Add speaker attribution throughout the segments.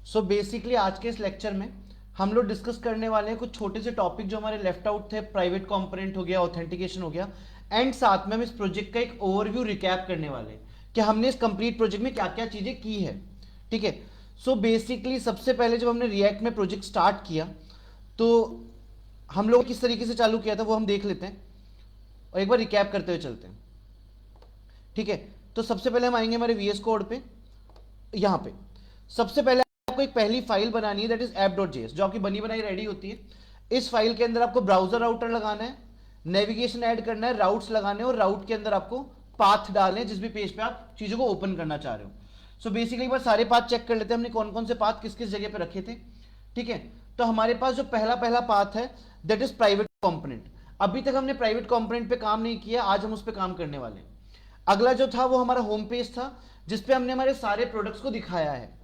Speaker 1: So basically आज के इस लेक्चर में हम लोग डिस्कस करने वाले हैं कुछ छोटे से टॉपिक जो हमारे लेफ्ट आउट थे। प्राइवेट कंपोनेंट हो गया, ऑथेंटिकेशन हो गया, एंड साथ में हम इस प्रोजेक्ट का एक ओवरव्यू रिकैप करने वाले हैं कि हमने इस कंप्लीट प्रोजेक्ट में क्या क्या चीजें की है। ठीक है। सो बेसिकली सबसे पहले जब हमने रिएक्ट में प्रोजेक्ट स्टार्ट किया तो हम लोग किस तरीके से चालू किया था वो हम देख लेते हैं और एक बार रिकैप करते हुए चलते हैं। ठीक है। तो सबसे पहले हम आएंगे हमारे वीएस कोड पे। यहां पे सबसे पहले आपको एक पहली फाइल बनानी है, दैट इज app.js, जो आपकी बनी बनाई रेडी होती है। इस फाइल के अंदर आपको ब्राउजर राउटर लगाना है, नेविगेशन ऐड करना है, राउट्स लगाने और राउट के अंदर आपको पाथ डालने जिस भी पेज पे आप चीजों को ओपन करना चाह रहे हो। सो बेसिकली एक बार सारे पाथ चेक कर लेते हैं हमने कौन कौन से पाथ किस किस जगह पे रखे थे। ठीक है। तो हमारे पास जो पहला पहला पाथ है दैट इज प्राइवेट कंपोनेंट। अभी तक हमने प्राइवेट कंपोनेंट पे काम नहीं किया, आज हम उस पर काम करने वाले हैं। अगला जो था वो हमारा होम पेज था जिसपे हमने हमारे सारे प्रोडक्ट्स को दिखाया है।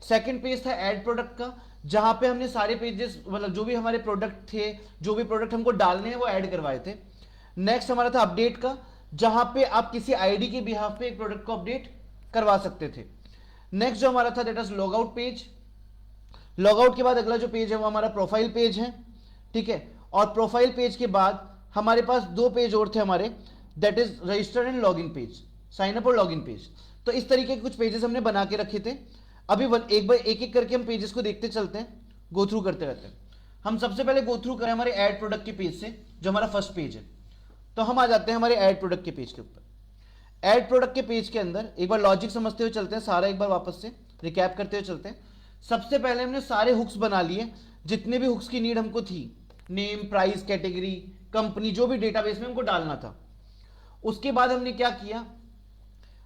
Speaker 1: सेकंड पेज था ऐड प्रोडक्ट का, जहां पे हमने सारे पेजेस मतलब जो भी हमारे प्रोडक्ट थे, जो भी प्रोडक्ट हमको डालने हैं वो ऐड करवाए थे। नेक्स्ट हमारा था अपडेट का, जहां पे आप किसी आईडी के बिहाफ पे एक प्रोडक्ट को अपडेट करवा सकते थे। नेक्स्ट जो हमारा था that is log out page. Log out के बाद अगला जो पेज है वो हमारा प्रोफाइल पेज है। ठीक है। और प्रोफाइल पेज के बाद हमारे पास दो पेज और थे हमारे, that is register and login page, sign up और लॉगिन पेज। तो इस तरीके के कुछ पेजेस हमने बना के रखे थे। अभी एक बार एक एक करके हम पेजेस को देखते चलते हैं, गो थ्रू करते रहते हैं। हम सबसे पहले गो थ्रू करें हमारे ऐड प्रोडक्ट के पेज से, जो हमारा फर्स्ट पेज है। तो हम आ जाते हैं हमारे ऐड प्रोडक्ट के पेज के ऊपर। ऐड प्रोडक्ट के पेज के अंदर एक बार लॉजिक समझते हुए चलते हैं, सारा एक बार वापस से रिकैप करते हुए चलते हैं। सबसे पहले हमने सारे हुक्स बना लिए, जितने भी हुक्स की नीड हमको थी, नेम, प्राइस, कैटेगरी, कंपनी, जो भी डेटाबेस में हमको डालना था। उसके बाद हमने क्या किया,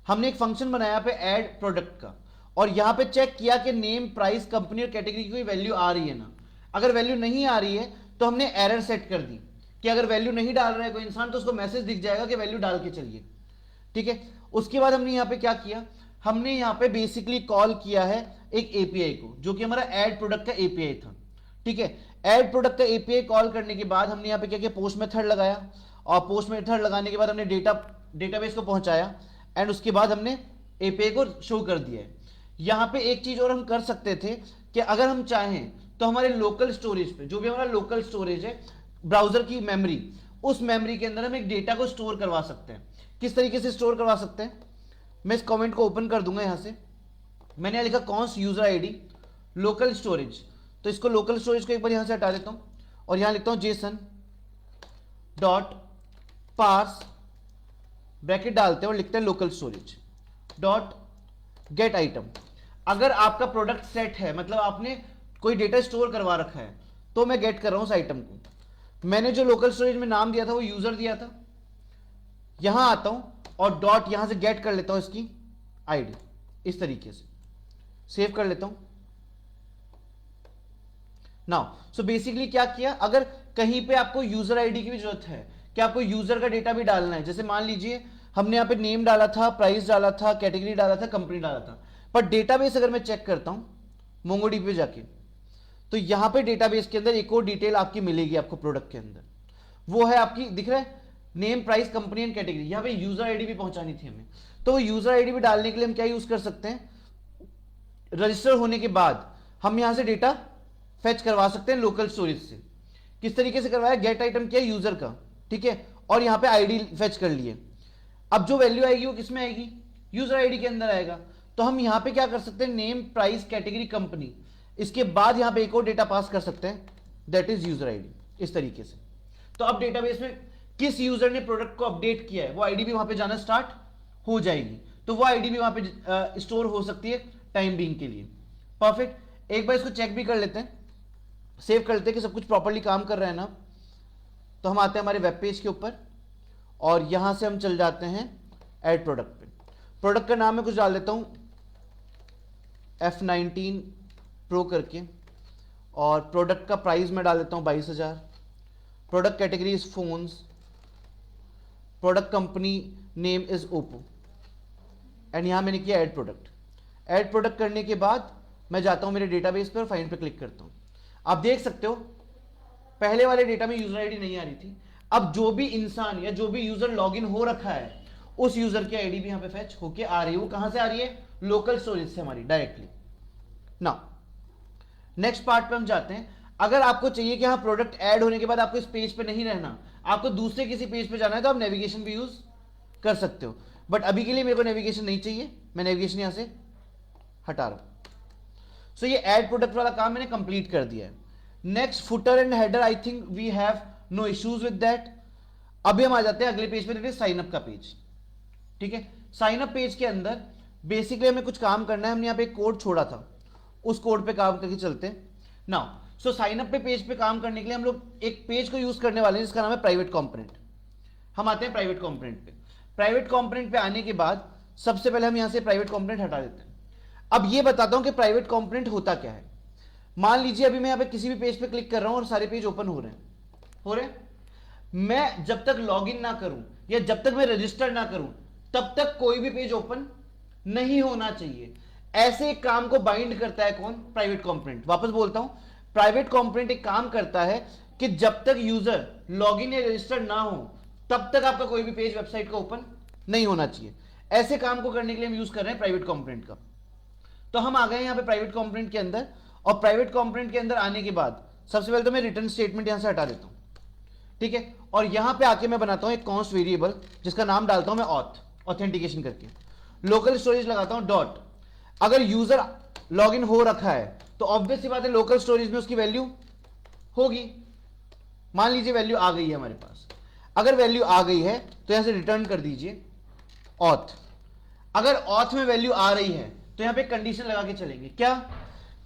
Speaker 1: हमने एक फंक्शन बनाया पे ऐड प्रोडक्ट का, और यहां पे चेक किया कि नेम, प्राइस, कंपनी और कैटेगरी की कोई वैल्यू आ रही है ना। अगर वैल्यू नहीं आ रही है तो हमने एरर सेट कर दी कि अगर वैल्यू नहीं डाल रहा है कोई इंसान तो उसको मैसेज दिख जाएगा कि वैल्यू डाल के चलिए। ठीक है। उसके बाद हमने यहां पे क्या किया, हमने यहां पे बेसिकली कॉल किया है एक एपीआई को, जो कि हमारा ऐड प्रोडक्ट का एपीआई था। ठीक है। ऐड प्रोडक्ट का एपीआई कॉल करने के बाद हमने यहां पे क्या किया, पोस्ट मेथड लगाया, और पोस्ट मेथड लगाने के बाद हमने डेटाबेस को पहुंचाया, एंड उसके बाद हमने एपीआई को शो कर दिया है। यहां पे एक चीज और हम कर सकते थे कि अगर हम चाहें तो हमारे लोकल स्टोरेज पे, जो भी हमारा लोकल स्टोरेज है ब्राउजर की मेमोरी, उस मेमोरी के अंदर हम एक डेटा को स्टोर करवा सकते हैं। किस तरीके से स्टोर करवा सकते हैं, मैं इस कमेंट को ओपन कर दूंगा। यहां से मैंने लिखा const user ID local storage, तो इसको लोकल स्टोरेज को एक बार यहां से हटा देता हूं और यहां लिखता हूं जेसन डॉट पार्स, ब्रैकेट डालते हैं और लिखते हैं local storage dot get item. अगर आपका प्रोडक्ट सेट है, मतलब आपने कोई डेटा स्टोर करवा रखा है, तो मैं गेट कर रहा हूं उस आइटम को। मैंने जो लोकल स्टोरेज में नाम दिया था वो यूजर दिया था। यहां आता हूं और डॉट यहां से गेट कर लेता हूं इसकी आईडी, इस तरीके से सेव कर लेता हूं। नाउ सो बेसिकली क्या किया, अगर कहीं पे आपको यूजर आईडी की भी जरूरत है कि आपको यूजर का डेटा भी डालना है, जैसे मान लीजिए हमने यहां पे नेम डाला था, प्राइस डाला था, कैटेगरी डाला था, कंपनी डाला था, पर डेटाबेस अगर मैं चेक करता हूं मोंगोडीबी पे जाके, तो यहां पे डेटाबेस के अंदर एक और डिटेल आपकी मिलेगी आपको प्रोडक्ट के अंदर, वो है आपकी, दिख रहा है, name, price, company and category. यहां पे यूजर आईडी भी पहुंचानी थी हमें, तो वो यूजर आईडी भी डालने के लिए हम क्या यूज कर सकते हैं, रजिस्टर होने के बाद हम यहां से डेटा फेच करवा सकते हैं लोकल स्टोरेज से। किस तरीके से करवाया, गेट आइटम किया यूजर का, ठीक है, और यहां पे आईडी फेच कर लिए। अब जो वैल्यू आएगी वो किसमें आएगी, यूजर आईडी के अंदर आएगा। तो हम यहां पे क्या कर सकते हैं, नेम, प्राइस, कैटेगरी, कंपनी, इसके बाद यहां पे एक और डेटा पास कर सकते हैं, दैट इज यूजर आईडी, इस तरीके से। तो अब डेटाबेस में किस यूजर ने प्रोडक्ट को अपडेट किया है वो आईडी भी वहां पे जाना स्टार्ट हो जाएगी, तो वो आईडी भी वहां पे स्टोर हो सकती है टाइम बीइंग के लिए। परफेक्ट। एक बार इसको चेक भी कर लेते हैं, सेव कर लेते हैं कि सब कुछ प्रॉपर्ली काम कर रहा है ना। तो हम आते हैं हमारे वेब पेज के ऊपर और यहां से हम चल जाते हैं ऐड प्रोडक्ट पे। प्रोडक्ट का नाम मैं कुछ डाल देता हूं F19 प्रो करके, और प्रोडक्ट का प्राइस मैं डाल देता हूं 22,000। Product category is phones, product company name is Oppo, and यहां मैंने किया ऐड प्रोडक्ट। ऐड प्रोडक्ट करने के बाद मैं जाता हूं मेरे डेटाबेस पर, फाइंड पे क्लिक करता हूं। आप देख सकते हो पहले वाले डेटा में यूजर आईडी नहीं आ रही थी, अब जो भी इंसान या जो भी यूजर लॉगिन हो रखा है उस यूजर की आईडी भी यहां पे फेच होके आ रही है। वो कहां से आ रही है, लोकल स्टोरेज से हमारी डायरेक्टली। ना नेक्स्ट पार्ट पे हम जाते हैं। अगर आपको चाहिए कि हाँ प्रोडक्ट ऐड होने के बाद आपको इस पेज पे नहीं रहना, आपको दूसरे किसी पेज पे जाना है, तो आप नेविगेशन भी यूज कर सकते हो। बट अभी के लिए मेरे को नेविगेशन नहीं चाहिए, मैं नेविगेशन यहां से हटा रहा हूं। सो ये ऐड प्रोडक्ट वाला काम मैंने कंप्लीट कर दिया है। Next footer and header, I think we have no issues with that. अभी हम आ जाते हैं अगले पेज पे, साइन अप का पेज। ठीक है, साइन अप पेज के अंदर बेसिकली हमें कुछ काम करना है। हमने यहाँ पे एक कोड छोड़ा था, उस कोड पे काम करके चलते हैं नाउ। सो साइन अप पे पेज पे काम करने के लिए हम लोग एक पेज को यूज करने वाले हैं जिसका नाम है प्राइवेट कंपोनेंट। हम आते हैं प्राइवेट कंपोनेंट पे। प्राइवेट कंपोनेंट पे आने के बाद सबसे पहले हम यहां से प्राइवेट कंपोनेंट हटा देते हैं। अब ये बताता हूं कि प्राइवेट कंपोनेंट होता क्या है। मान लीजिए अभी मैं यहां पे किसी भी पेज पे क्लिक कर रहा हूं और सारे पेज ओपन हो रहे हैं। मैं जब तक लॉगिन ना करूं या जब तक मैं रजिस्टर ना करूं तब तक कोई भी पेज ओपन नहीं होना चाहिए। ऐसे एक काम को बाइंड करता है कौन? Private component. वापस बोलता हूं, प्राइवेट कंपोनेंट एक काम करता है कि जब तक यूजर लॉगिन या रजिस्टर ना हो तब तक आपका कोई भी पेज वेबसाइट का ओपन नहीं होना चाहिए। ऐसे काम को करने के लिए हम यूज कर रहे हैं प्राइवेट कंपोनेंट का। तो हम आ गए यहां पे प्राइवेट कंपोनेंट के अंदर, और प्राइवेट कंपोनेंट के अंदर आने के बाद सबसे पहले तो मैं रिटर्न स्टेटमेंट यहां से हटा देता हूं। ठीक है, और यहां पे आके मैं बनाता हूं एक कॉन्स्ट वेरिएबल जिसका नाम डालता हूं मैं ऑथेंटिकेशन करके। लोकल स्टोरेज लगाता हूं डॉट। अगर यूजर लॉगिन हो रखा है तो ऑब्वियस सी बात है लोकल स्टोरेज में उसकी वैल्यू होगी। मान लीजिए वैल्यू आ गई है हमारे पास। अगर वैल्यू आ गई है तो यहां से रिटर्न कर दीजिए ऑथ। अगर ऑथ में वैल्यू आ रही है तो यहां पे कंडीशन लगा के चलेंगे, क्या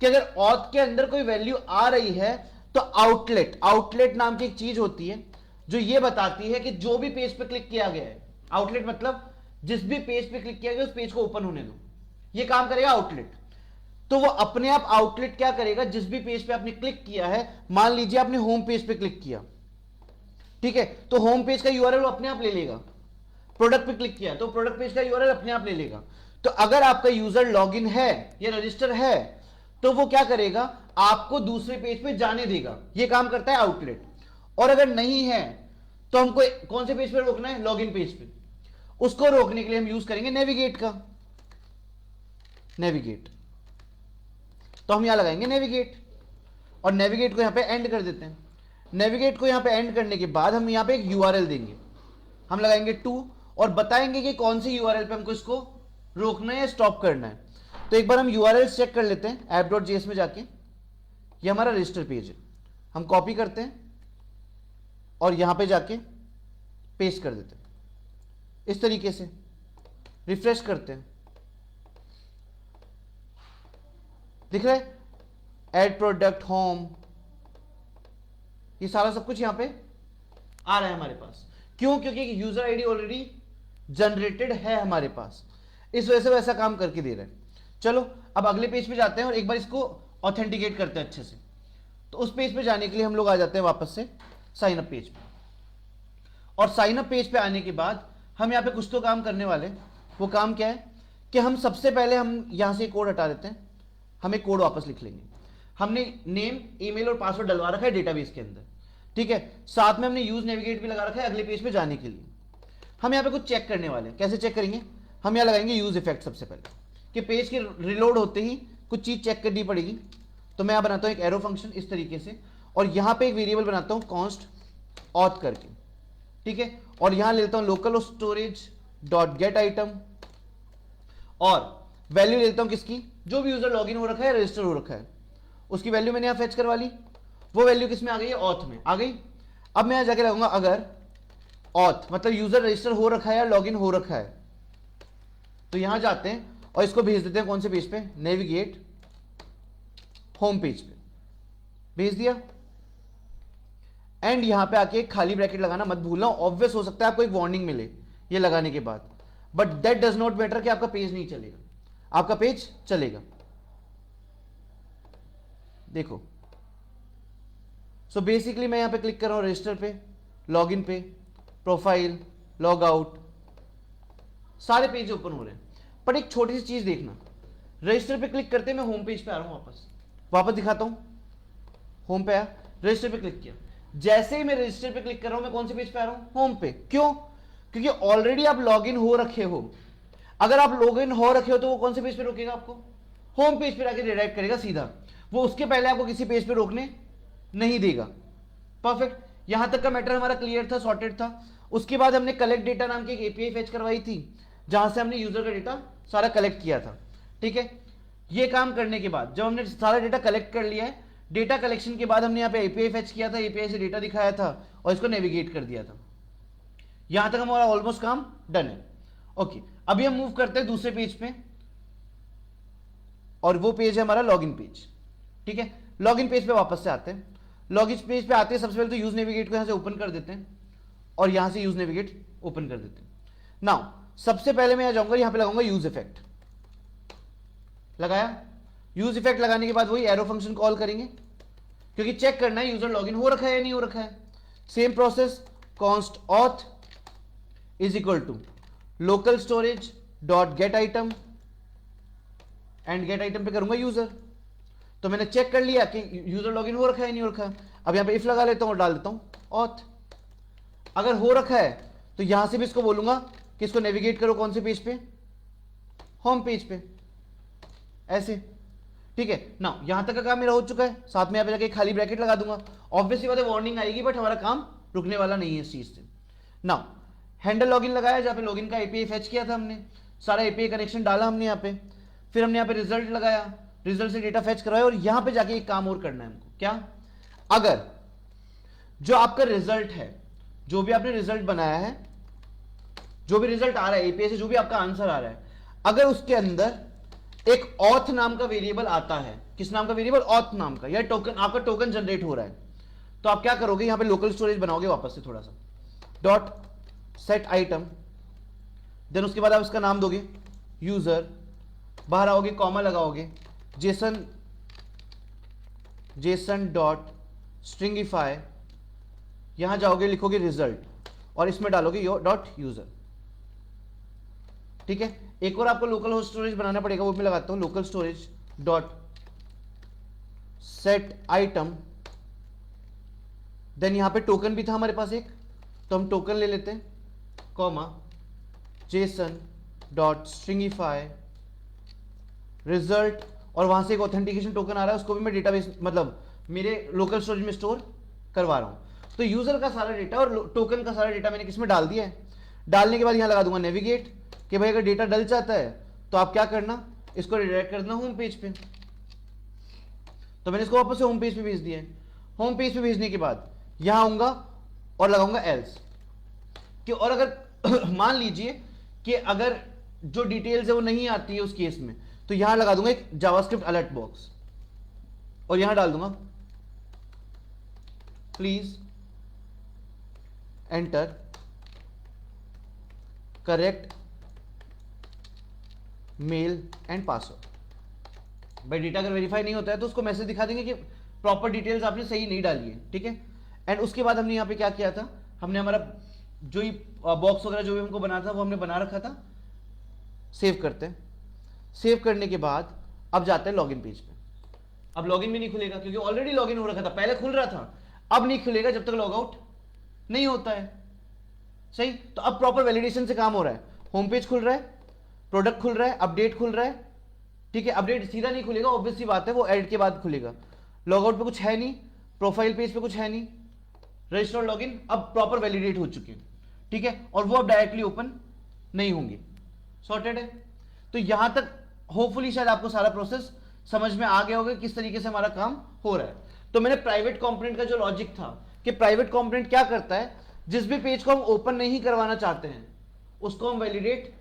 Speaker 1: कि अगर ऑथ के अंदर कोई वैल्यू आ रही है तो आउटलेट नाम की एक चीज होती है जो ये बताती है कि जो भी पेज पे क्लिक किया गया है, आउटलेट मतलब जिस भी पेज पे क्लिक किया गया उस पेज को ओपन होने दो, ये काम करेगा आउटलेट। तो वो अपने आप आउटलेट क्या करेगा, जिस भी पेज पे आपने क्लिक किया है, मान लीजिए आपने होम पेज पे क्लिक किया, ठीक है, तो होम पेज का यूआरएल अपने आप ले लेगा। प्रोडक्ट पे क्लिक किया तो प्रोडक्ट पेज का यूआरएल अपने आप ले लेगा। तो अगर आपका यूजर लॉगिन है या रजिस्टर है तो वो क्या करेगा, आपको दूसरे पेज पे जाने देगा। ये काम करता है आउटलेट। और अगर नहीं है तो हमको कौन से पेज पे रोकना है, लॉगिन पेज पे। उसको रोकने के लिए हम यूज करेंगे नेविगेट का, नेविगेट। तो हम यहां लगाएंगे नेविगेट, और नेविगेट को यहां पे एंड कर देते हैं। नेविगेट को यहां पे एंड करने के बाद हम यहां पे एक यूआरएल देंगे, हम लगाएंगे 2 और बताएंगे कि कौन सी यूआरएल पे हमको इसको रोकना है या स्टॉप करना है। तो एक बार हम यूआरएल चेक कर लेते हैं app.js में जाके। ये हमारा रजिस्टर पेज है, हम कॉपी करते हैं और यहां पे जाके पेस्ट कर देते हैं इस तरीके से। रिफ्रेश करते हैं, दिख रहा है एड प्रोडक्ट होम, ये सारा सब कुछ यहां पे आ रहा है हमारे पास। क्यों? क्योंकि यूजर आईडी ऑलरेडी जनरेटेड है हमारे पास, इस वजह से वैसा काम करके दे रहा है। चलो अब अगले पेज पे जाते हैं और एक बार इसको ऑथेंटिकेट करते हैं अच्छे से। तो उस पेज पे जाने के लिए हम लोग आ जाते हैं वापस से साइन अप पेज पे, और साइन अप पेज पे आने के बाद हम यहाँ पे कुछ तो काम करने वाले। वो काम क्या है कि हम सबसे पहले हम यहां से कोड हटा देते हैं, हम एक कोड वापस लिख लेंगे। हमने नेम, ईमेल और पासवर्ड डलवा रखा है डेटाबेस के अंदर, ठीक है, साथ में हमने यूज नेविगेट भी लगा रखा है अगले पेज पे जाने के लिए। हम यहाँ पे कुछ चेक करने वाले हैं। कैसे चेक करेंगे, हम यहाँ लगाएंगे यूज इफेक्ट सबसे पहले, कि पेज के रिलोड होते ही कुछ चीज चेक करनी पड़ेगी। तो मैं यहाँ बनाता हूँ एक एरो फंक्शन इस तरीके से, और यहाँ पे एक वेरिएबल बनाता हूँ कॉन्स्ट ऑथ करके, ठीक है, और यहां लेता हूं local storage dot get item, और वैल्यू लेता हूं किसकी, जो भी यूजर लॉगिन हो रखा है, रजिस्टर हो रखा है, उसकी वैल्यू मैंने यहां फेच करवा ली। वो वैल्यू किस में आ गई है, ऑथ में आ गई। अब मैं यहां जाके लगाऊंगा अगर ऑथ मतलब यूजर रजिस्टर हो रखा है या लॉगिन हो रखा है, तो यहां जाते हैं और इसको भेज देते हैं कौन से पेज पे, नेविगेट होम पेज पे भेज दिया। एंड यहां पे आके एक खाली ब्रैकेट लगाना मत भूलना। ऑब्वियस हो सकता है आपको एक वार्निंग मिले ये लगाने के बाद, but that does not matter कि आपका पेज नहीं चलेगा, आपका पेज चलेगा। देखो, सो बेसिकली मैं यहां पे क्लिक कर रहा हूं रजिस्टर पे, लॉगिन पे, प्रोफाइल, लॉग आउट, सारे पेज ओपन हो रहे हैं। पर एक छोटी सी चीज देखना, रजिस्टर पे क्लिक करते मैं होम पेज पे आ रहा हूं, वापस दिखाता हूं। होम पे आया, रजिस्टर पे क्लिक किया, जैसे ही मैं रजिस्टर पे क्लिक कर रहा हूं मैं कौन से पेज पे आ रहा हूं, होम पे। क्यों? क्योंकि ऑलरेडी आप लॉगिन हो रखे हो। अगर आप लॉगिन हो रखे हो तो वो कौन से पेज पे रोकेगा आपको, होम पेज पे आके रिडायरेक्ट करेगा सीधा। वो उसके पहले आपको किसी पेज पे रोकने नहीं देगा। परफेक्ट, यहां तक का मैटर हमारा क्लियर था, सॉर्टेड था। उसके बाद हमने कलेक्ट डेटा नाम की एक एपीआई फेच करवाई थी, जहां से हमने यूजर का डेटा सारा कलेक्ट किया था। ठीक है, ये काम करने के बाद जब हमने सारा डेटा कलेक्ट कर लिया है, डेटा कलेक्शन के बाद हमने यहाँ पे एपीआई फेच किया था, एपीआई से डेटा दिखाया था और इसको नेविगेट कर दिया था। यहां तक हमारा ऑलमोस्ट काम डन है। ओके, अभी हम मूव करते हैं दूसरे पेज पे, और वो पेज है हमारा लॉगिन पेज। ठीक है, लॉगिन पेज पे वापस से आते हैं। लॉगिन पेज पे आते हैं, सबसे पहले तो यूज नेविगेट को यहां से ओपन कर देते हैं और यहां से यूज नेविगेट ओपन कर देते हैं। नाउ सबसे पहले मैं जाऊंगा, यहां पे लगाऊंगा यूज इफेक्ट। लगाया, यूज इफेक्ट लगाने के बाद वही एरो फंक्शन कॉल करेंगे, क्योंकि चेक करना है यूजर लॉगिन हो रखा है या नहीं हो रखा है। Same process, const auth is equal to local storage dot get item, and get item पे करूंगा यूजर। तो मैंने चेक कर लिया कि यूजर लॉगिन हो रखा है नहीं हो रखा है। अब यहां पे इफ लगा लेता हूं और डाल देता हूं ऑथ। अगर हो रखा है तो यहां से भी इसको बोलूंगा कि इसको नेविगेट करो कौन से पेज पे, होम पेज पे, ऐसे। ठीक है ना, यहां तक का काम मेरा हो चुका है। साथ में यहां पे जाके खाली ब्रैकेट लगा दूंगा। ऑब्वियसली बात है वार्निंग आएगी, बट हमारा काम रुकने वाला नहीं है इस चीज से। ना हैंडल लॉगिन लगाया, जहां पे लॉगिन का एपीआई फेच किया था हमने, सारा एपीआई कनेक्शन डाला हमने यहाँ पे। फिर हमने यहाँ पे रिजल्ट लगाया, रिजल्ट से डेटा फेच करवाया, और यहां पे जाके एक काम और करना है हमको। क्या? अगर जो आपका रिजल्ट है, जो भी आपने रिजल्ट बनाया है, जो भी रिजल्ट आ रहा है एपीआई से, जो भी आपका आंसर आ रहा है, अगर उसके अंदर एक ऑथ नाम का वेरिएबल आता है, किस नाम का वेरिएबल? ऑथ नाम का, या टोकन, आपका टोकन जनरेट हो रहा है, तो आप क्या करोगे? यहां पे लोकल स्टोरेज बनाओगे वापस से थोड़ा सा, डॉट सेट आइटम, देन उसके बाद आप इसका नाम दोगे यूजर, बाहर आओगे, कॉमा लगाओगे, जेसन डॉट स्ट्रिंगिफाई, यहां जाओगे, लिखोगे रिजल्ट, और इसमें डालोगे योर डॉट यूजर। ठीक है, एक और आपको लोकल होस्ट स्टोरेज बनाना पड़ेगा, वो मैं लगाता हूं, local storage dot set item, then यहां पे टोकन भी था हमारे पास एक, तो हम टोकन ले लेते हैं, comma Jason dot stringify result, और वहां से एक ऑथेंटिकेशन टोकन आ रहा है, उसको भी मैं डेटाबेस मतलब मेरे लोकल स्टोरेज में स्टोर करवा रहा हूं। तो यूजर का सारा डेटा और टोकन का सारा डेटा मैंने किसमें डाल दिया है। डालने के बाद यहां लगा दूंगा नेविगेट, कि भाई अगर डेटा डल जाता है तो आप क्या करना, इसको रिडायरेक्ट कर देना होम पेज पे। तो मैंने इसको वापस से होम पेज पे भेज दिया है। होम पेज पे भेजने के बाद यहां आऊंगा और लगाऊंगा एल्स, कि और अगर मान लीजिए कि अगर जो डिटेल्स है वो नहीं आती है उस केस में, तो यहां लगा दूंगा एक जावास्क्रिप्ट अलर्ट बॉक्स, और यहां डाल दूंगा please enter correct male and password. भाई डेटा अगर वेरीफाई नहीं होता है तो उसको मैसेज दिखा देंगे कि प्रॉपर डिटेल्स आपने सही नहीं डाली है। ठीक है, एंड उसके बाद हमने यहां पे क्या किया था, हमने हमारा जो ही बॉक्स वगैरह जो भी हमको बनाना था वो हमने बना रखा था। सेव करते हैं, सेव करने के बाद अब जाते हैं लॉगिन पेज पे। अब लॉगिन भी नहीं खुलेगा, क्योंकि ऑलरेडी लॉगिन हो रखा था, पहले खुल रहा था, अब नहीं खुलेगा जब तक लॉग आउट नहीं होता है। सही, तो अब प्रॉपर वैलिडेशन से काम हो रहा है। होम पेज खुल रहा है, प्रोडक्ट खुल रहा है, अपडेट खुल रहा है। ठीक है, अपडेट सीधा नहीं खुलेगा, ऑब्वियस सी बात है, वो ऐड के बाद खुलेगा। लॉग आउट पे कुछ है नहीं, प्रोफाइल पेज पे कुछ है नहीं, रजिस्टर लॉगिन अब प्रॉपर वैलिडेट हो चुके हैं। ठीक है, और वो अब डायरेक्टली ओपन नहीं होंगे। सॉर्टेड है। तो यहां तक होपफुली शायद आपको सारा प्रोसेस समझ में आ गया होगा किस तरीके से हमारा काम हो रहा है। तो मैंने प्राइवेट कंपोनेंट का जो लॉजिक था कि प्राइवेट कंपोनेंट क्या करता है, जिस भी पेज को हम ओपन नहीं करवाना चाहते हैं उसको हम वैलिडेट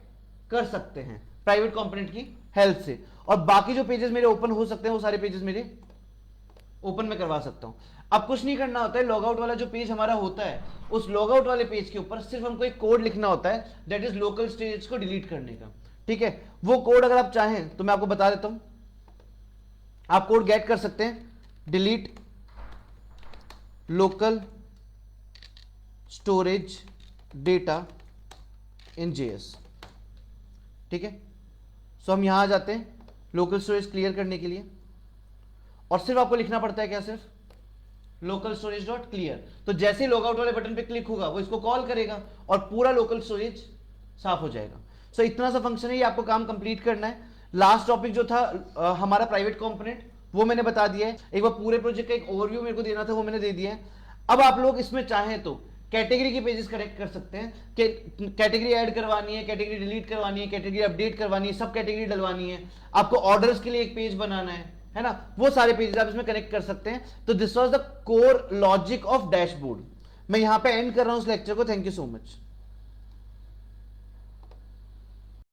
Speaker 1: कर सकते हैं प्राइवेट कंपोनेंट की हेल्प से, और बाकी जो पेजेस मेरे ओपन हो सकते हैं वो सारे पेजेस मेरे ओपन में करवा सकता हूं। अब कुछ नहीं करना होता है, लॉग आउट वाला जो पेज हमारा होता है उस लॉग आउट वाले पेज के ऊपर सिर्फ हमको एक कोड लिखना होता है, दैट इज लोकल स्टोरेज को डिलीट करने का। ठीक है, वो कोड अगर आप चाहें तो मैं आपको बता देता हूं, आप कोड गेट कर सकते हैं, डिलीट लोकल स्टोरेज डेटा इन जेएस। ठीक है, सो हम यहां आ जाते हैं लोकल स्टोरेज क्लियर करने के लिए, और सिर्फ आपको लिखना पड़ता है क्या, सिर्फ लोकल स्टोरेज डॉट क्लियर। तो जैसे ही लॉग आउट वाले बटन पे क्लिक होगा वो इसको कॉल करेगा और पूरा लोकल स्टोरेज साफ हो जाएगा। सो इतना सा फंक्शन है, ये आपको काम कंप्लीट करना है। लास्ट टॉपिक जो था हमारा प्राइवेट कंपोनेंट, वो मैंने बता दिया है। एक बार पूरे प्रोजेक्ट का एक ओवरव्यू मेरे को देना था, वो मैंने दे दिया है। अब आप लोग इसमें चाहें तो कैटेगरी के पेजेस कनेक्ट कर सकते हैं कि कैटेगरी ऐड करवानी है, कैटेगरी डिलीट करवानी है, कैटेगरी अपडेट करवानी है, सब कैटेगरी डलवानी है, आपको ऑर्डर्स के लिए एक पेज बनाना है ना, वो सारे पेजेस आप इसमें कनेक्ट कर सकते हैं। तो this was the core logic of dashboard. मैं यहां पे एंड कर रहा हूं इस लेक्चर को। Thank you so much.